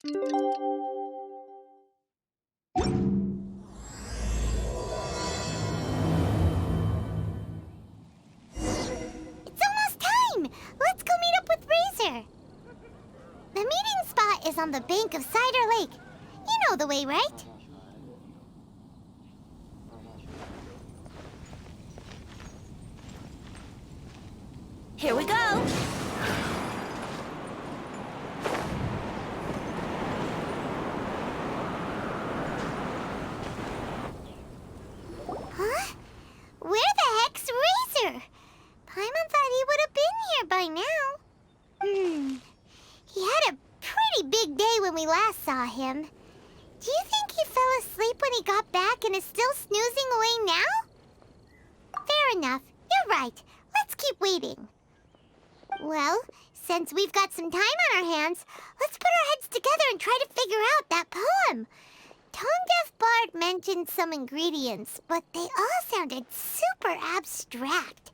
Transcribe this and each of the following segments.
It's almost time! Let's go meet up with Razor. The meeting spot is on the bank of Cider Lake. You know the way, right? Here we go! Huh? Where the heck's Razor? Paimon thought he would have been here by now. He had a pretty big day when we last saw him. Do you think he fell asleep when he got back and is still snoozing away now? Fair enough. You're right. Let's keep waiting. Well, since we've got some time on our hands, let's put our heads together and try to figure out that poem. Tone-deaf Bard mentioned some ingredients, but they all sounded super abstract.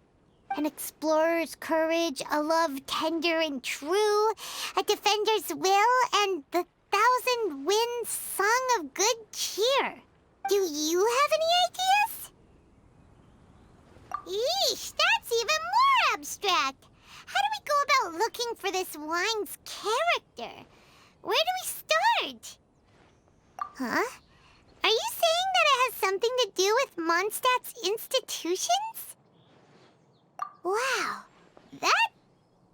An explorer's courage, a love tender and true, a defender's will, and the 1,000 winds song of good cheer. Do you have any ideas? Eesh, that's even more abstract. How do we go about looking for this wine's character? Where do we start? Huh? Are you saying that it has something to do with Mondstadt's institutions? Wow, that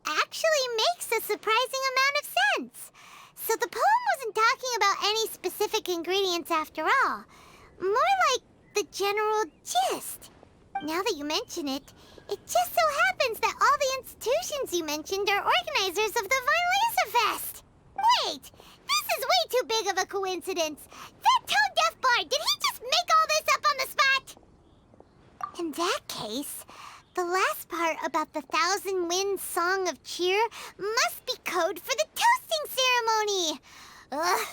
actually makes a surprising amount of sense. So the poem wasn't talking about any specific ingredients after all. More like the general gist. Now that you mention it, it just so happens that all the institutions you mentioned are organizers of the Weinlesefest. Wait, this is way too big of a coincidence. That tone-deaf bard, did he just make all this up on the spot? In that case, the last part about the 1,000 winds song of cheer must be code for the toasting ceremony. Oh,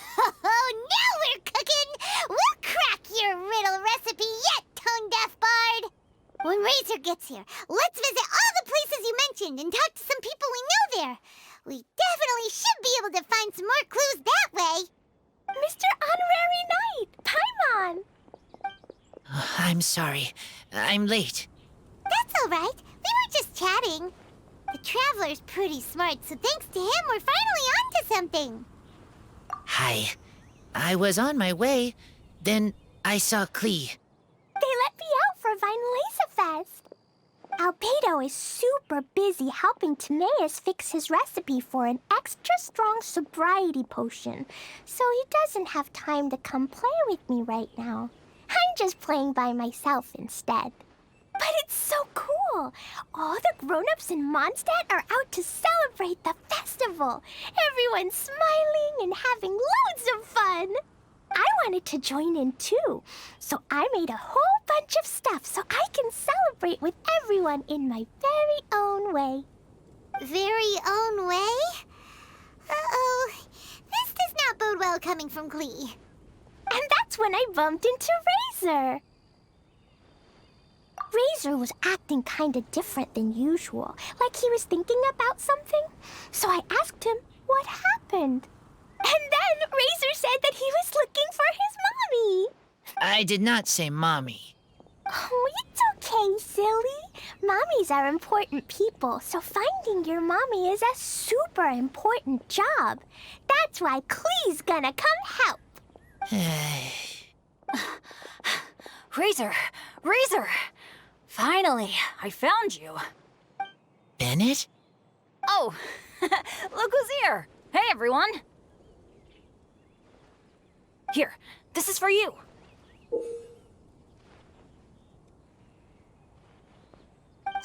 now we're cooking! We'll crack your riddle recipe yet, tone-deaf bard! When Razor gets here, let's visit all the places you mentioned and talk to some people we know there. We definitely should be able to find some more clues that way. Mr. Honorary Knight, Paimon! I'm sorry. I'm late. That's all right. We were just chatting. The Traveler's pretty smart, so thanks to him, we're finally onto something. Hi. I was on my way. Then I saw Klee. They let me out for Weinlesefest. Albedo is super busy helping Timaeus fix his recipe for an extra strong sobriety potion, so he doesn't have time to come play with me right now. I'm just playing by myself instead. But it's so cool! All the grown-ups in Mondstadt are out to celebrate the festival. Everyone's smiling and having loads of fun. I wanted to join in too, so I made a whole bunch of stuff so I can celebrate with everyone in my very own way. Very own way? Uh-oh. This does not bode well coming from Klee. And that's when I bumped into Razor. Razor was acting kinda different than usual, like he was thinking about something. So I asked him what happened. And then Razor said that he was looking for his mommy. I did not say mommy. Oh, it's okay, silly. Mommies are important people, so finding your mommy is a super important job. That's why Klee's gonna come help. Razor! Razor! Finally, I found you. Bennett? Oh, look who's here. Hey, everyone. Here, this is for you.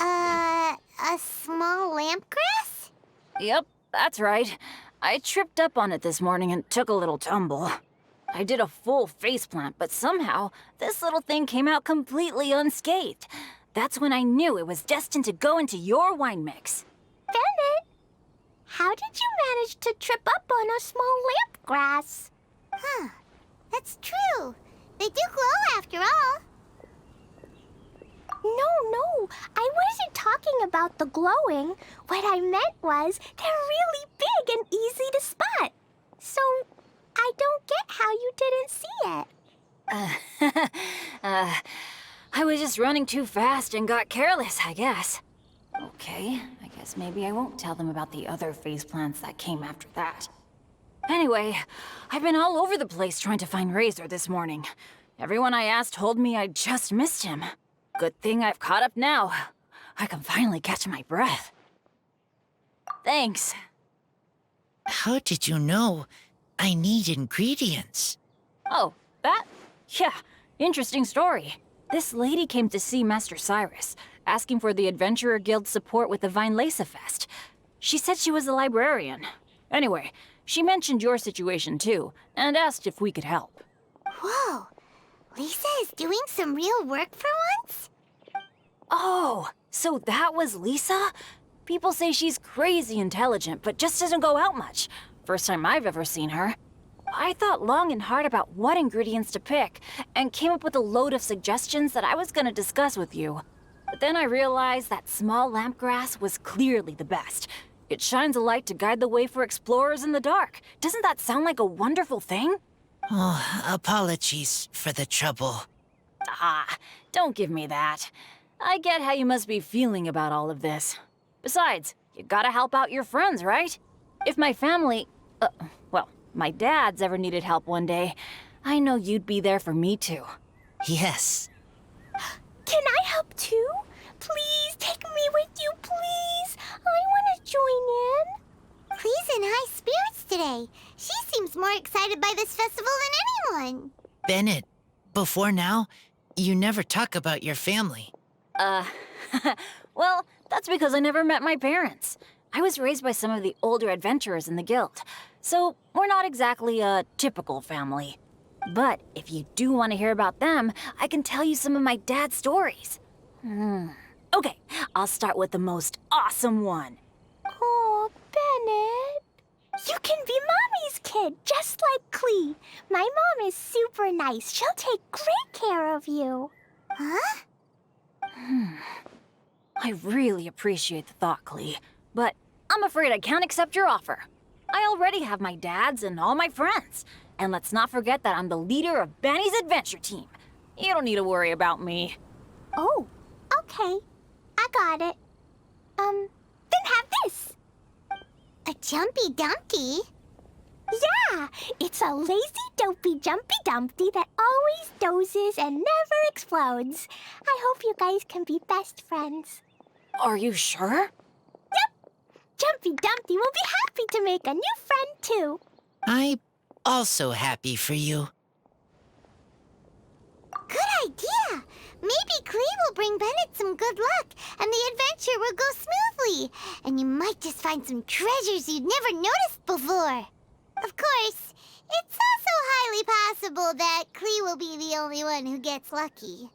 A small lampgrass? Yep, that's right. I tripped up on it this morning and took a little tumble. I did a full faceplant, but somehow this little thing came out completely unscathed. That's when I knew it was destined to go into your wine mix. Bennett, how did you manage to trip up on a small lampgrass? Huh. That's true. They do glow after all. No, I wasn't talking about the glowing. What I meant was they're really big and easy to spot. So, I don't get how you didn't see it. I was just running too fast and got careless, I guess. Okay, I guess maybe I won't tell them about the other phase plants that came after that. Anyway, I've been all over the place trying to find Razor this morning. Everyone I asked told me I just missed him. Good thing I've caught up now. I can finally catch my breath. Thanks. How did you know I need ingredients? Oh, that? Yeah, interesting story. This lady came to see Master Cyrus, asking for the Adventurer Guild's support with the Weinlesefest. She said she was a librarian. Anyway, she mentioned your situation too, and asked if we could help. Whoa, Lisa is doing some real work for once? Oh, so that was Lisa? People say she's crazy intelligent, but just doesn't go out much. First time I've ever seen her. I thought long and hard about what ingredients to pick, and came up with a load of suggestions that I was gonna discuss with you. But then I realized that small lampgrass was clearly the best. It shines a light to guide the way for explorers in the dark. Doesn't that sound like a wonderful thing? Oh, apologies for the trouble. Ah, don't give me that. I get how you must be feeling about all of this. Besides, you gotta help out your friends, right? If my family, my dad's ever needed help one day, I know you'd be there for me too. Yes. Can I help too? Please take me with you, please. I want to join in. Clee's in high spirits today. She seems more excited by this festival than anyone. Bennett, before now, you never talk about your family. Well, that's because I never met my parents. I was raised by some of the older adventurers in the guild, so we're not exactly a typical family. But if you do want to hear about them, I can tell you some of my dad's stories. Okay, I'll start with the most awesome one. Oh, Bennett. You can be Mommy's kid, just like Clee. My mom is super nice. She'll take great care of you. Huh? I really appreciate the thought, Clee, but I'm afraid I can't accept your offer. I already have my dad's and all my friends. And let's not forget that I'm the leader of Benny's adventure team. You don't need to worry about me. Oh, okay. I got it. Then have this. A Jumpy Dumpty? Yeah, it's a lazy, dopey, jumpy dumpty that always dozes and never explodes. I hope you guys can be best friends. Are you sure? Yep. Jumpy Dumpty will be happy to make a new friend, too. I'm also happy for you. Good idea. Maybe Clee will bring Bennett some good luck, and the adventure will go smoothly. And you might just find some treasures you'd never noticed before. Of course, it's also highly possible that Clee will be the only one who gets lucky.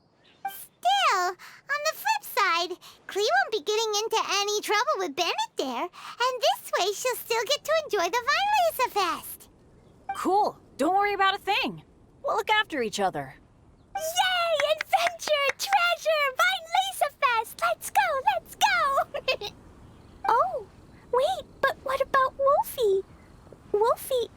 Still, on the flip side, Clee won't be getting into any trouble with Bennett there, and this way she'll still get to enjoy the Weinlesefest. Cool. Don't worry about a thing. We'll look after each other. Yay! Adventure! Treasure! Weinlesefest! Let's go! Let's go! Oh, wait, but what about Wolfie? Wolfie,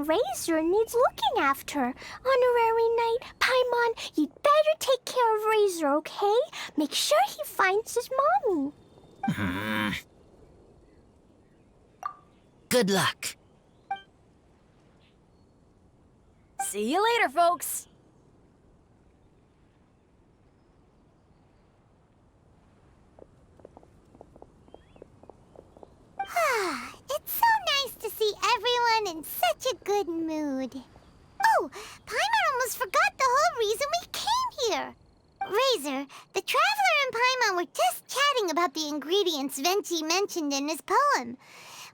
Razor needs looking after. Honorary Knight, Paimon, you'd better take care of Razor, okay? Make sure he finds his mommy. Good luck. See you later, folks. It's so nice to see everyone in such a good mood. Oh, Paimon almost forgot the whole reason we came here. Razor, the Traveler and Paimon were just chatting about the ingredients Venti mentioned in his poem.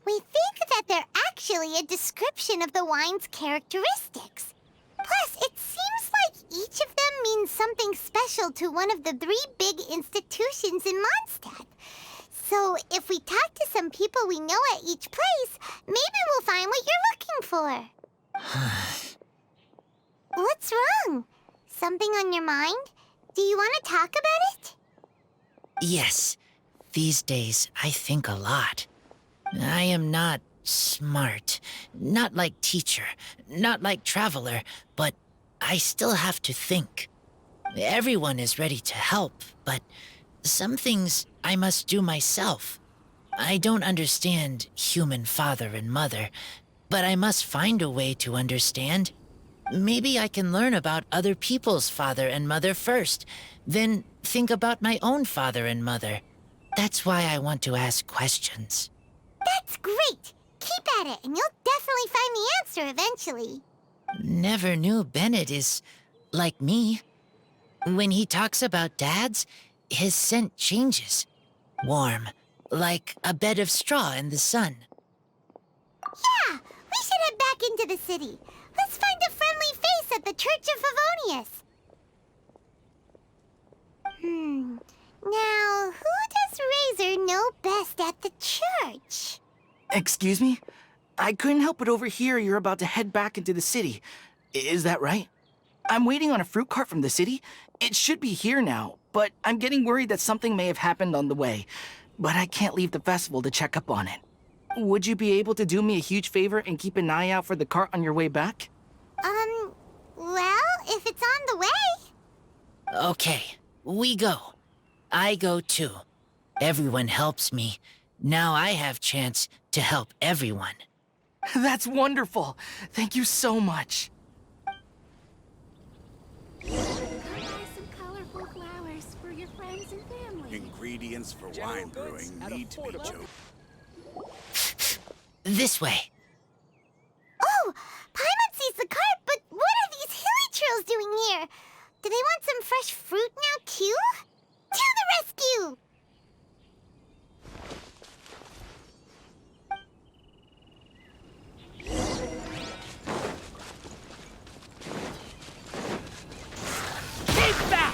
We think that they're actually a description of the wine's characteristics. Plus, it seems like each of them means something special to one of the 3 big institutions in Mondstadt. So, if we talk to some people we know at each place, maybe we'll find what you're looking for. What's wrong? Something on your mind? Do you want to talk about it? Yes, these days I think a lot. I am not smart. Not like teacher, not like traveler, but I still have to think. Everyone is ready to help, but some things I must do myself. I don't understand human father and mother, but I must find a way to understand. Maybe I can learn about other people's father and mother first, then think about my own father and mother. That's why I want to ask questions. That's great! Keep at it, and you'll definitely find the answer eventually. Never knew Bennett is like me. When he talks about dads, his scent changes. Warm, like a bed of straw in the sun. Yeah, we should head back into the city. Let's find a friendly face at the Church of Favonius. Now, who does Razor know best at the church? Excuse me? I couldn't help but overhear you're about to head back into the city. Is that right? I'm waiting on a fruit cart from the city. It should be here now, but I'm getting worried that something may have happened on the way. But I can't leave the festival to check up on it. Would you be able to do me a huge favor and keep an eye out for the cart on your way back? Well, if it's on the way. Okay, we go. I go too. Everyone helps me. Now I have chance to help everyone. That's wonderful. Thank you so much. Buy some colorful flowers for your friends and family. Ingredients for wine brewing need to be chosen. This way. Oh, Paimon sees the cart, but what are these hilly trails doing here? Do they want some fresh fruit now, too? To the rescue! Take back!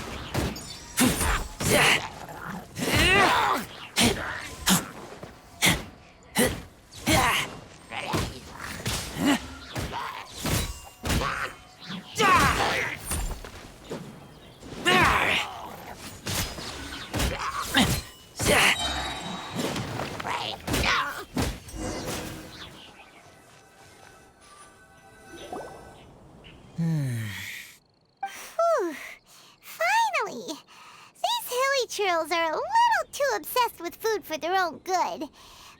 Whew. Finally! These hilly trails are a little too obsessed with food for their own good.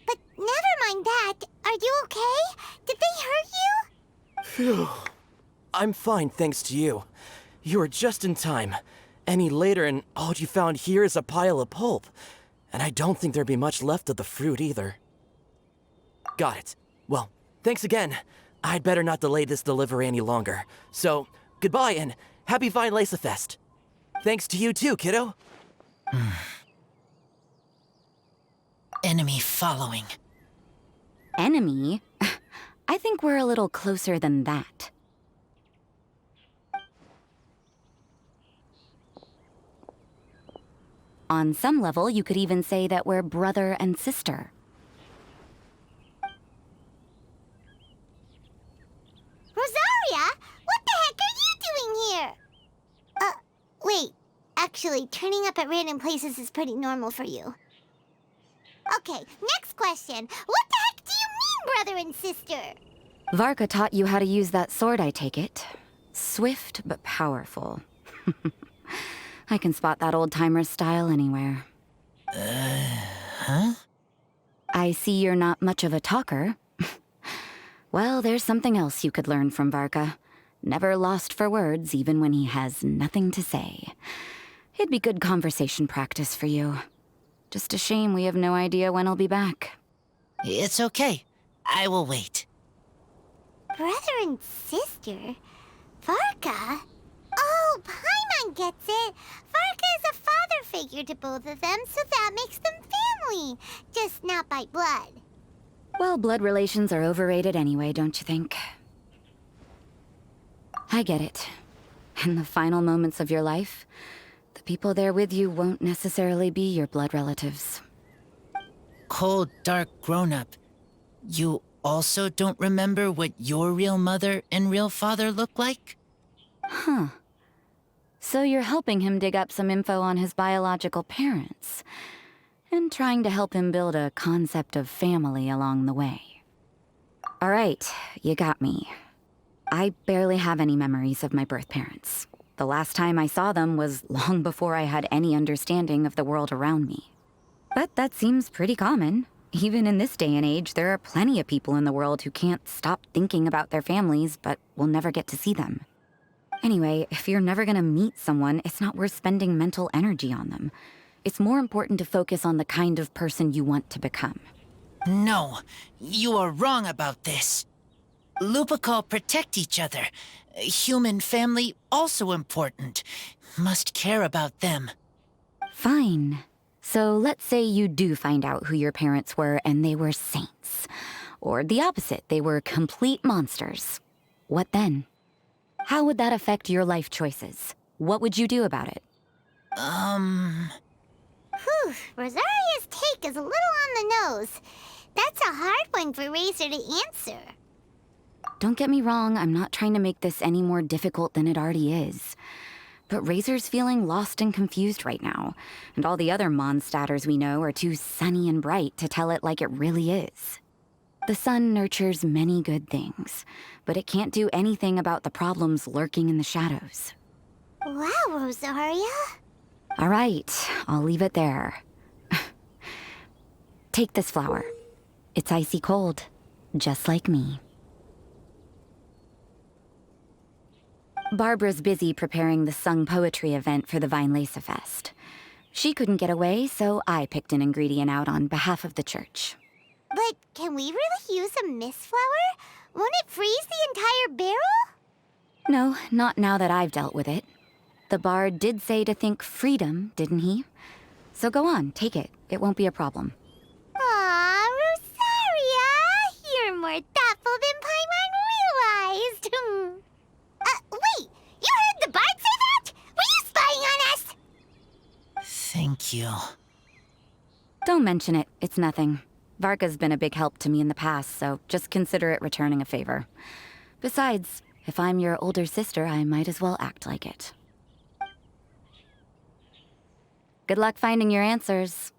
But never mind that. Are you okay? Did they hurt you? Phew. I'm fine, thanks to you. You were just in time. Any later and all you found here is a pile of pulp. And I don't think there'd be much left of the fruit either. Got it. Well, thanks again. I'd better not delay this delivery any longer. So, goodbye and happy Weinlesefest. Thanks to you too, kiddo. Enemy following. Enemy? I think we're a little closer than that. On some level, you could even say that we're brother and sister. Rosaria? What the heck are you doing here? Wait. Actually, turning up at random places is pretty normal for you. Okay, next question. What the heck do you mean, brother and sister? Varka taught you how to use that sword, I take it. Swift but powerful. I can spot that old-timer's style anywhere. Huh? I see you're not much of a talker. Well, there's something else you could learn from Varka. Never lost for words, even when he has nothing to say. It'd be good conversation practice for you. Just a shame we have no idea when he'll be back. It's okay. I will wait. Brother and sister? Varka? Oh, Paimon gets it. Varka is a father figure to both of them, so that makes them family. Just not by blood. Well, blood relations are overrated anyway, don't you think? I get it. In the final moments of your life, the people there with you won't necessarily be your blood relatives. Cold, dark grown-up. You also don't remember what your real mother and real father look like? Huh. So you're helping him dig up some info on his biological parents, and trying to help him build a concept of family along the way. All right, you got me. I barely have any memories of my birth parents. The last time I saw them was long before I had any understanding of the world around me. But that seems pretty common. Even in this day and age, there are plenty of people in the world who can't stop thinking about their families, but will never get to see them. Anyway, if you're never gonna meet someone, it's not worth spending mental energy on them. It's more important to focus on the kind of person you want to become. No, you are wrong about this. Lupical protect each other. Human family also important. Must care about them. Fine. So let's say you do find out who your parents were and they were saints. Or the opposite, they were complete monsters. What then? How would that affect your life choices? What would you do about it? Whew, Rosaria's take is a little on the nose. That's a hard one for Razor to answer. Don't get me wrong, I'm not trying to make this any more difficult than it already is. But Razor's feeling lost and confused right now, and all the other Mondstadters we know are too sunny and bright to tell it like it really is. The sun nurtures many good things, but it can't do anything about the problems lurking in the shadows. Wow, Rosaria. All right, I'll leave it there. Take this flower. It's icy cold, just like me. Barbara's busy preparing the sung poetry event for the Weinlesefest. She couldn't get away, so I picked an ingredient out on behalf of the church. But can we really use a mist flower? Won't it freeze the entire barrel? No, not now that I've dealt with it. The bard did say to think freedom, didn't he? So go on, take it. It won't be a problem. Aw, Rosaria! You're more thoughtful than Paimon realized. Wait! You heard the bard say that? Were you spying on us? Thank you. Don't mention it. It's nothing. Varka's been a big help to me in the past, so just consider it returning a favor. Besides, if I'm your older sister, I might as well act like it. Good luck finding your answers.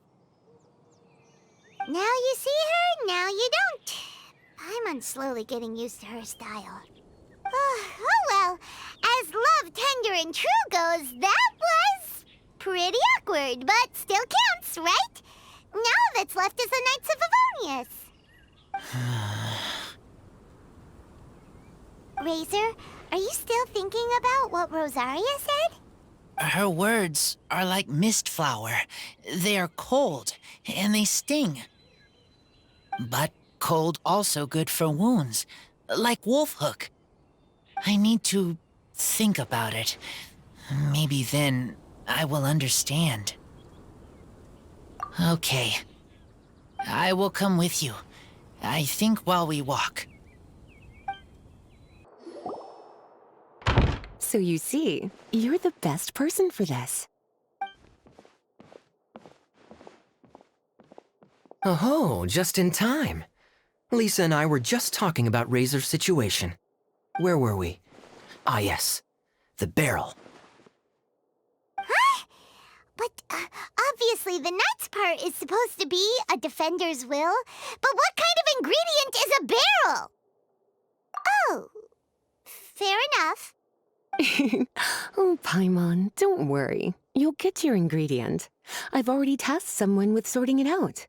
Now you see her, now you don't. Paimon's slowly getting used to her style. Oh well, as love, tender, and true goes, that was pretty awkward, but still counts, right? Now that's left is the Knights of Favonius. Razor, are you still thinking about what Rosaria said? Her words are like mist flower. They are cold, and they sting. But cold also good for wounds, like wolfhook. I need to think about it. Maybe then I will understand. Okay. I will come with you. I think while we walk. So you see, you're the best person for this. Oh, just in time. Lisa and I were just talking about Razor's situation. Where were we? Ah, yes. The barrel. Huh? But obviously the Knight's part is supposed to be a defender's will. But what kind of ingredient is a barrel? Oh, fair enough. Oh, Paimon, don't worry. You'll get your ingredient. I've already tasked someone with sorting it out.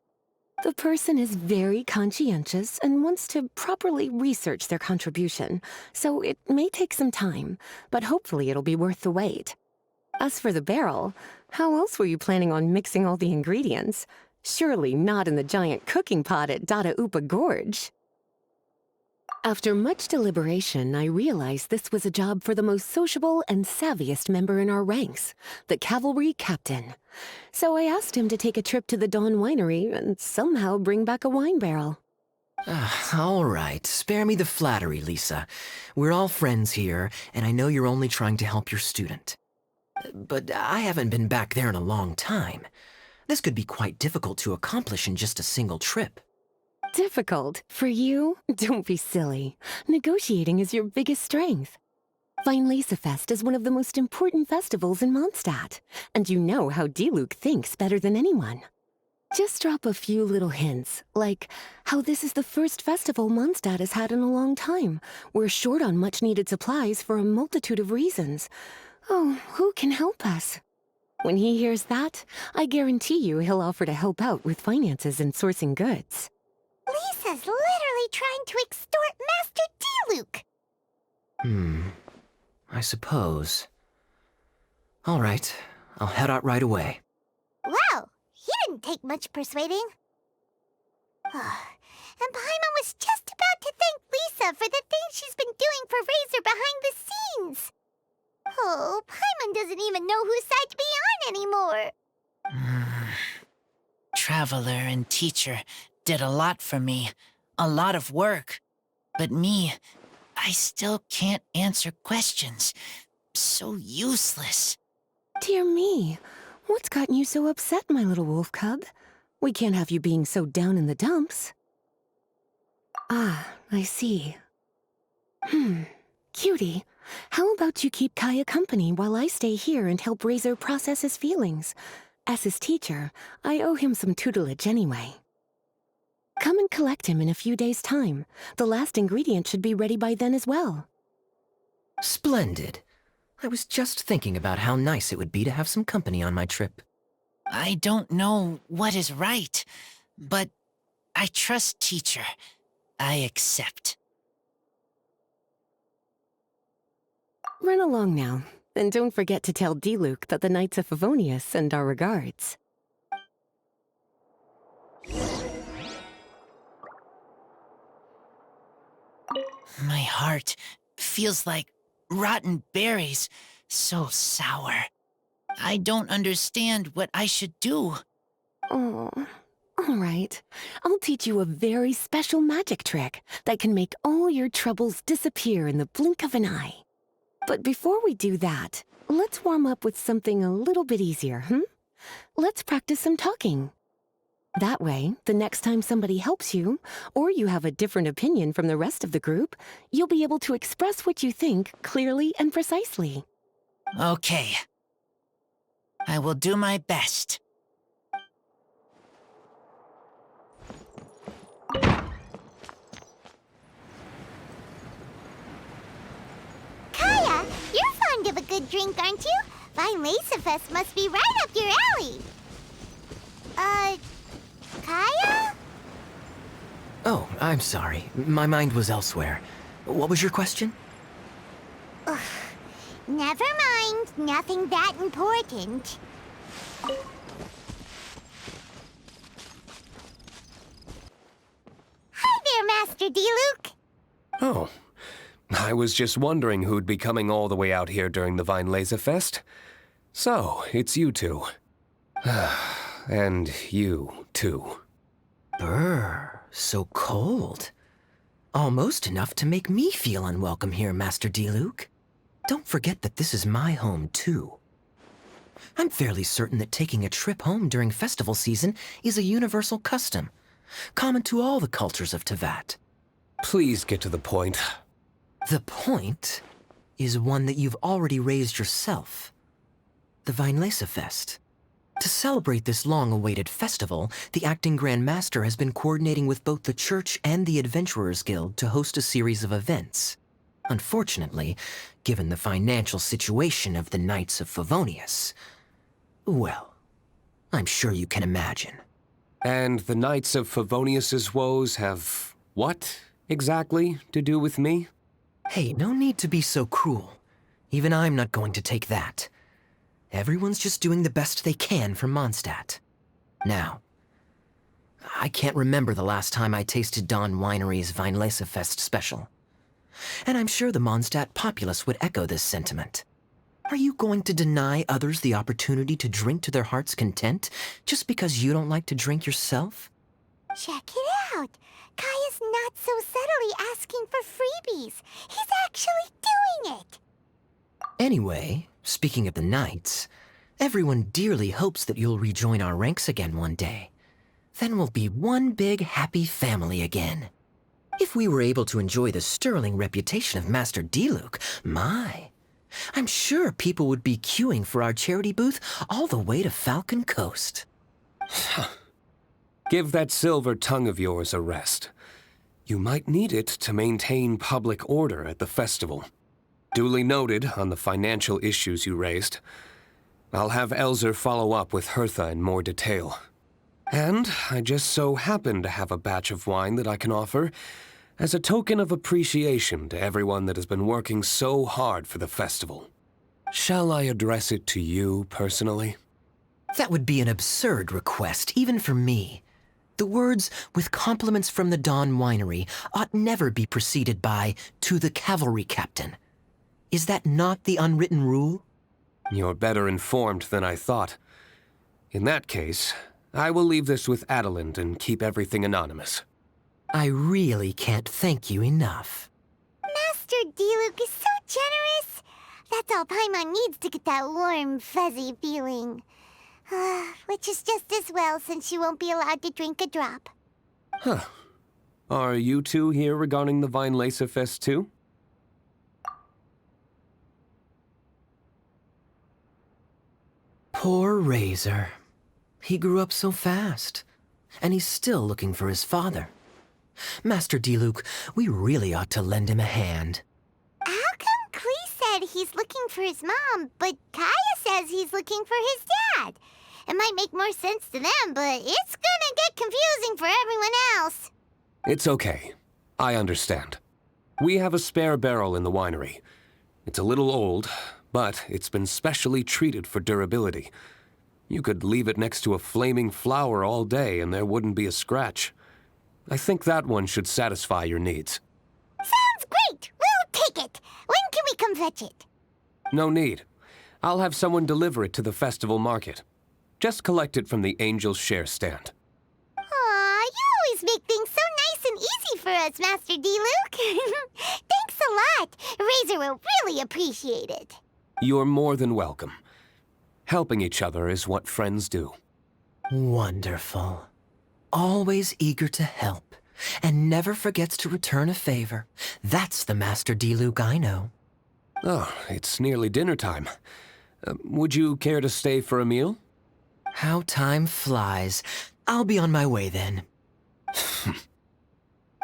The person is very conscientious and wants to properly research their contribution, so it may take some time, but hopefully it'll be worth the wait. As for the barrel, how else were you planning on mixing all the ingredients? Surely not in the giant cooking pot at Dada Upa Gorge. After much deliberation, I realized this was a job for the most sociable and savviest member in our ranks, the cavalry captain. So I asked him to take a trip to the Dawn Winery and somehow bring back a wine barrel. All right, spare me the flattery, Lisa. We're all friends here, and I know you're only trying to help your student. But I haven't been back there in a long time. This could be quite difficult to accomplish in just a single trip. Difficult? For you? Don't be silly. Negotiating is your biggest strength. Weinlesefest is one of the most important festivals in Mondstadt, and you know how Diluc thinks better than anyone. Just drop a few little hints, like how this is the first festival Mondstadt has had in a long time. We're short on much-needed supplies for a multitude of reasons. Oh, who can help us? When he hears that, I guarantee you he'll offer to help out with finances and sourcing goods. Lisa's literally trying to extort Master D-Luke. I suppose. All right, I'll head out right away. Wow, he didn't take much persuading. And Paimon was just about to thank Lisa for the things she's been doing for Razor behind the scenes. Oh, Paimon doesn't even know whose side to be on anymore. Traveler and teacher did a lot for me. A lot of work. But me, I still can't answer questions. So useless. Dear me, what's gotten you so upset, my little wolf cub? We can't have you being so down in the dumps. Ah, I see. Cutie, how about you keep Kaya company while I stay here and help Razor process his feelings? As his teacher, I owe him some tutelage anyway. Come and collect him in a few days' time. The last ingredient should be ready by then as well. Splendid. I was just thinking about how nice it would be to have some company on my trip. I don't know what is right, but I trust teacher. I accept. Run along now, and don't forget to tell D-Luke that the Knights of Favonius send our regards. My heart feels like rotten berries, so sour. I don't understand what I should do. Oh, all right. I'll teach you a very special magic trick that can make all your troubles disappear in the blink of an eye. But before we do that, let's warm up with something a little bit easier, Let's practice some talking. That way, the next time somebody helps you, or you have a different opinion from the rest of the group, you'll be able to express what you think clearly and precisely. Okay. I will do my best. Kaya, you're fond of a good drink, aren't you? Weinlesefest must be right up your alley. Kaya? Oh, I'm sorry. My mind was elsewhere. What was your question? Ugh. Never mind. Nothing that important. Hi there, Master D-Luke. Oh, I was just wondering who'd be coming all the way out here during the Weinlesefest. So, it's you two. And you, too. Brr, so cold. Almost enough to make me feel unwelcome here, Master D-Luke. Don't forget that this is my home, too. I'm fairly certain that taking a trip home during festival season is a universal custom, common to all the cultures of Teyvat. Please get to the point. The point is one that you've already raised yourself. The Weinlesefest. To celebrate this long-awaited festival, the Acting Grand Master has been coordinating with both the Church and the Adventurers Guild to host a series of events. Unfortunately, given the financial situation of the Knights of Favonius, well, I'm sure you can imagine. And the Knights of Favonius's woes have what, exactly, to do with me? Hey, no need to be so cruel. Even I'm not going to take that. Everyone's just doing the best they can for Mondstadt. Now, I can't remember the last time I tasted Dawn Winery's Weinlesefest special. And I'm sure the Mondstadt populace would echo this sentiment. Are you going to deny others the opportunity to drink to their heart's content just because you don't like to drink yourself? Check it out. Kaya's not so subtly asking for freebies. He's actually doing it. Anyway, speaking of the Knights, everyone dearly hopes that you'll rejoin our ranks again one day. Then we'll be one big happy family again. If we were able to enjoy the sterling reputation of Master D-Luke, I'm sure people would be queuing for our charity booth all the way to Falcon Coast. Give that silver tongue of yours a rest. You might need it to maintain public order at the festival. Duly noted on the financial issues you raised. I'll have Elzer follow up with Hertha in more detail. And I just so happen to have a batch of wine that I can offer as a token of appreciation to everyone that has been working so hard for the festival. Shall I address it to you personally? That would be an absurd request, even for me. The words, "with compliments from the Dawn Winery," ought never be preceded by, "to the cavalry captain." Is that not the unwritten rule? You're better informed than I thought. In that case, I will leave this with Adelind and keep everything anonymous. I really can't thank you enough. Master Diluc is so generous. That's all Paimon needs to get that warm, fuzzy feeling. Which is just as well, since you won't be allowed to drink a drop. Huh. Are you two here regarding the Weinlesefest too? Poor Razor. He grew up so fast, and he's still looking for his father. Master Diluc, we really ought to lend him a hand. How come Klee said he's looking for his mom, but Kaya says he's looking for his dad? It might make more sense to them, but it's gonna get confusing for everyone else. It's okay. I understand. We have a spare barrel in the winery. It's a little old, but it's been specially treated for durability. You could leave it next to a flaming flower all day and there wouldn't be a scratch. I think that one should satisfy your needs. Sounds great! We'll take it! When can we come fetch it? No need. I'll have someone deliver it to the festival market. Just collect it from the Angel's Share stand. Aw, you always make things so nice and easy for us, Master Diluc. Thanks a lot. Razor will really appreciate it. You're more than welcome. Helping each other is what friends do. Wonderful. Always eager to help, and never forgets to return a favor. That's the Master Diluc I know. Oh, it's nearly dinner time. Would you care to stay for a meal? How time flies. I'll be on my way then.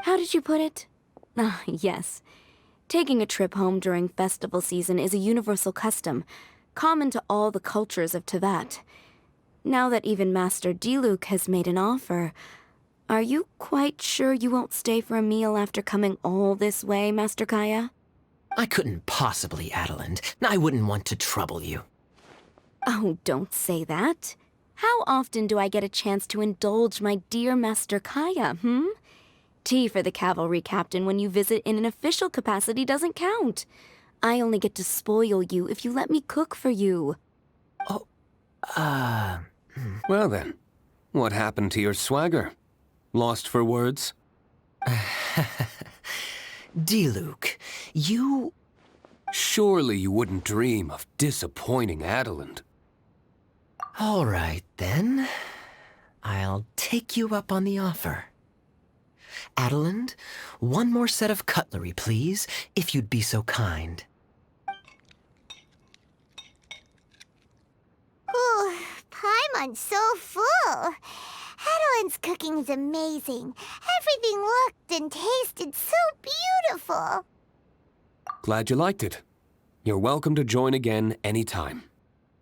How did you put it? Ah, yes. Taking a trip home during festival season is a universal custom, common to all the cultures of Teyvat. Now that even Master Diluc has made an offer, are you quite sure you won't stay for a meal after coming all this way, Master Kaya? I couldn't possibly, Adelind. I wouldn't want to trouble you. Oh, don't say that. How often do I get a chance to indulge my dear Master Kaya, Tea for the cavalry captain when you visit in an official capacity doesn't count. I only get to spoil you if you let me cook for you. Oh, Well then, what happened to your swagger? Lost for words? Diluc, you... Surely you wouldn't dream of disappointing Adelind. All right, then. I'll take you up on the offer. Adelind, one more set of cutlery, please, if you'd be so kind. Ooh, Paimon's so full. Adelind's cooking is amazing. Everything looked and tasted so beautiful. Glad you liked it. You're welcome to join again anytime.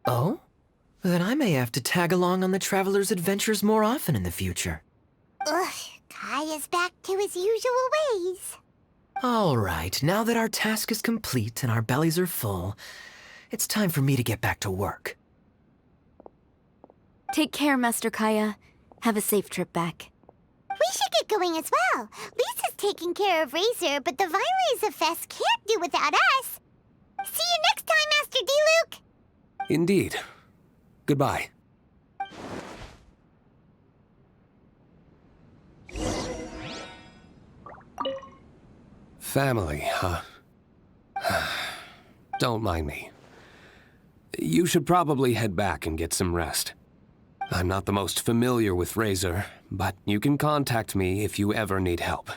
Oh? Then I may have to tag along on the Traveler's Adventures more often in the future. Ugh, Kaya's back to his usual ways. All right, now that our task is complete and our bellies are full, it's time for me to get back to work. Take care, Master Kaya. Have a safe trip back. We should get going as well. Lisa's taking care of Razor, but the Weinlesefest can't do without us. See you next time, Master Diluc. Indeed. Goodbye. Family, huh? Don't mind me. You should probably head back and get some rest. I'm not the most familiar with Razor, but you can contact me if you ever need help.